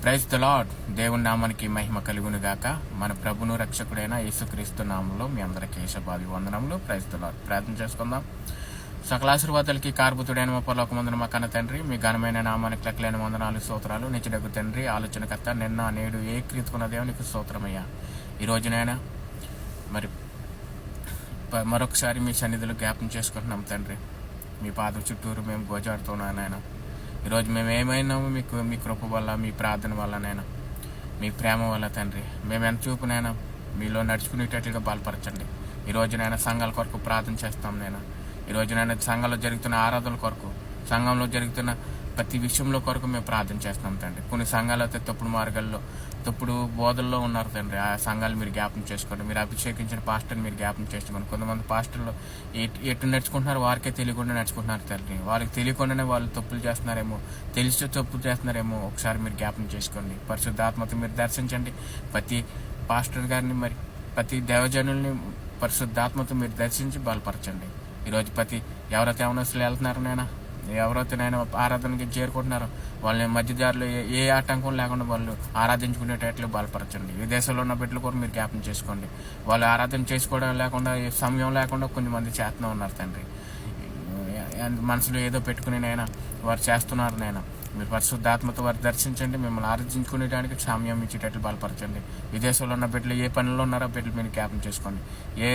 Praise the lord. దేవుని నామానికి మహిమ కలుగును గాక. మన ప్రభును రక్షకుడైన యేసుక్రీస్తు నామంలో మీ అందరికీ శుభాభి వందనములు. Praise the lord. ప్రార్థన చేసుకుందాం. సకల ఆశీర్వాదాలకి కారుబుతుడైన మా పరలోకమందున మా కన్న తండ్రి, మీ ఘనమైన నామానికి లెక్కలేని వందనాలు స్తోత్రాలు. నిత్యుడగు తండ్రి, ఆలోచనకర్త, నిన్న నేడు ఏ క్రీతుకున్న దేవునికి స్తోత్రమయ్యా. ఈ రోజునైనా మరి మరొకసారి మీ సన్నిధిలో జ్ఞాపం చేసుకుంటున్నాం తండ్రి. మీ పాద చుట్టూరు మేము గోజాడుతున్నాం నాయన. ఈరోజు మేము ఏమైనాము మీ కృప వల్ల, మీ ప్రార్థన వల్ల నైనా, మీ ప్రేమ వల్ల తండ్రి. మేము ఎంత చూపునైనా మీలో నడుచుకునేటట్లుగా బలపరచండి. ఈరోజునైనా సంఘాల కొరకు ప్రార్థన చేస్తాం నేను. ఈరోజునైనా సంఘంలో జరుగుతున్న ఆరాధనల కొరకు, సంఘంలో జరుగుతున్న ప్రతి విషయంలో కొరకు మేము ప్రార్థన చేస్తాం తండ్రి. కొన్ని సంఘాలు అయితే తప్పుడు మార్గాల్లో, తప్పుడు బోధల్లో ఉన్నారు తండ్రి. ఆ సంఘాలు మీరు జ్ఞాపం చేసుకోండి. మీరు అభిషేకించిన పాస్టర్ని మీరు జ్ఞాపం చేసుకోండి. కొంతమంది పాస్టర్లు ఎటు నడుచుకుంటున్నారు వారికే తెలియకుండా నడుచుకుంటున్నారు తండ్రి. వాళ్ళకి తెలియకుండానే వాళ్ళు తప్పులు చేస్తున్నారేమో, తెలిసి తప్పులు చేస్తున్నారేమో ఒకసారి మీరు జ్ఞాపం చేసుకోండి. పరిశుద్ధాత్మతో మీరు దర్శించండి. ప్రతి పాస్టర్ గారిని, మరి ప్రతి దేవజనుల్ని పరిశుద్ధాత్మతో మీరు దర్శించి బలపరచండి. ఈరోజు ఎవరైతే యవనస్తులు వెళ్తున్నారో నైనా, ఎవరైతే నేను ఆరాధనకి చేరుకుంటున్నారో వాళ్ళని మధ్యదారులు ఏ ఆటంకం లేకుండా వాళ్ళు ఆరాధించుకునేటట్లు బలపరచండి. విదేశాల్లో ఉన్న బిడ్డలు కూడా మీరు జ్ఞాపం చేసుకోండి. వాళ్ళు ఆరాధన చేసుకోవడం లేకుండా, సమయం లేకుండా కొన్ని మంది చేస్తూనే ఉన్నారు తండ్రి. మనసులో ఏదో పెట్టుకుని నైనా వారు చేస్తున్నారు నైనా. మీరు పరిశుద్ధాత్మతో వారు దర్శించండి. మిమ్మల్ని ఆరాధించుకునేటానికి సమయం ఇచ్చేటట్లు బలపరచండి. విదేశాల్లో ఉన్న బిడ్డలు ఏ పనిలో ఉన్నారో బిడ్డలు మీరు జ్ఞాపం చేసుకోండి. ఏ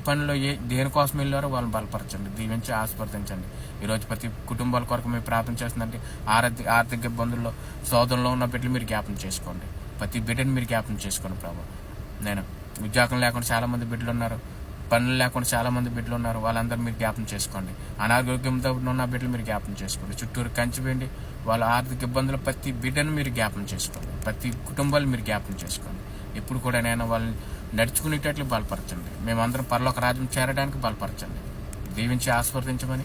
పనిలో దేనికోసం వెళ్ళారో వాళ్ళని బలపరచండి, దీవించి ఆస్వాదించండి. ఈరోజు ప్రతి కుటుంబాల కొరకు మీరు ప్రార్థన చేస్తుందంటే ఆర్థిక ఇబ్బందుల్లో, సోదరులో ఉన్న బిడ్డలు మీరు జ్ఞాపం చేసుకోండి. ప్రతి బిడ్డని మీరు జ్ఞాపం చేసుకోండి ప్రభు. నేను ఉద్యోగం లేకుండా చాలా మంది బిడ్డలు ఉన్నారు, పనులు లేకుండా చాలా మంది బిడ్డలు ఉన్నారు. వాళ్ళందరూ మీరు జ్ఞాపం చేసుకోండి. అనారోగ్యంతో ఉన్న బిడ్డలు మీరు జ్ఞాపం చేసుకోండి. చుట్టూరు కంచివేయండి. వాళ్ళ ఆర్థిక ఇబ్బందులు ప్రతి బిడ్డను మీరు జ్ఞాపం చేసుకోండి. ప్రతి కుటుంబాలు మీరు జ్ఞాపం చేసుకోండి. ఎప్పుడు కూడా నేను వాళ్ళని నడుచుకునేటట్లు బలపరచండి. మేమందరం పరలోక రాజ్యం చేరడానికి బలపరచండి, దీవించి ఆస్వాదించమని.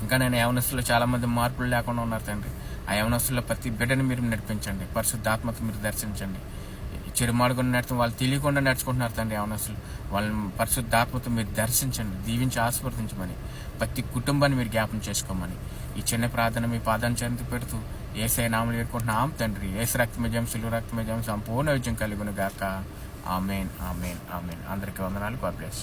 ఇంకా నేను యవనస్తులు చాలా మంది మార్పులు లేకుండా ఉన్నారు తండ్రి. ఆ యవనస్తుల్లో ప్రతి బిడ్డని మీరు నడిపించండి. పరిశుద్ధాత్మతో మీరు దర్శించండి. చెడుమాడుకుని వాళ్ళు తెలియకుండా నడుచుకుంటున్నారు తండ్రి యవనస్తులు. వాళ్ళని పరిశుద్ధాత్మతో మీరు దర్శించండి, దీవించి ఆస్వాదించమని. ప్రతి కుటుంబాన్ని మీరు జ్ఞాపం చేసుకోమని ఈ చిన్న ప్రార్థన మీ పాదాన్ని చెంది పెడుతూ యేసయ్య నామములో వేడుకుంటున్నాం తండ్రి. యేసు రక్తమేజం, శిలువ రక్తమేజం సంపూర్ణ విజయం కలుగును గాక. ఆమేన్, ఆమేన్, ఆమేన్. అందరికీ వందనాలు. God bless.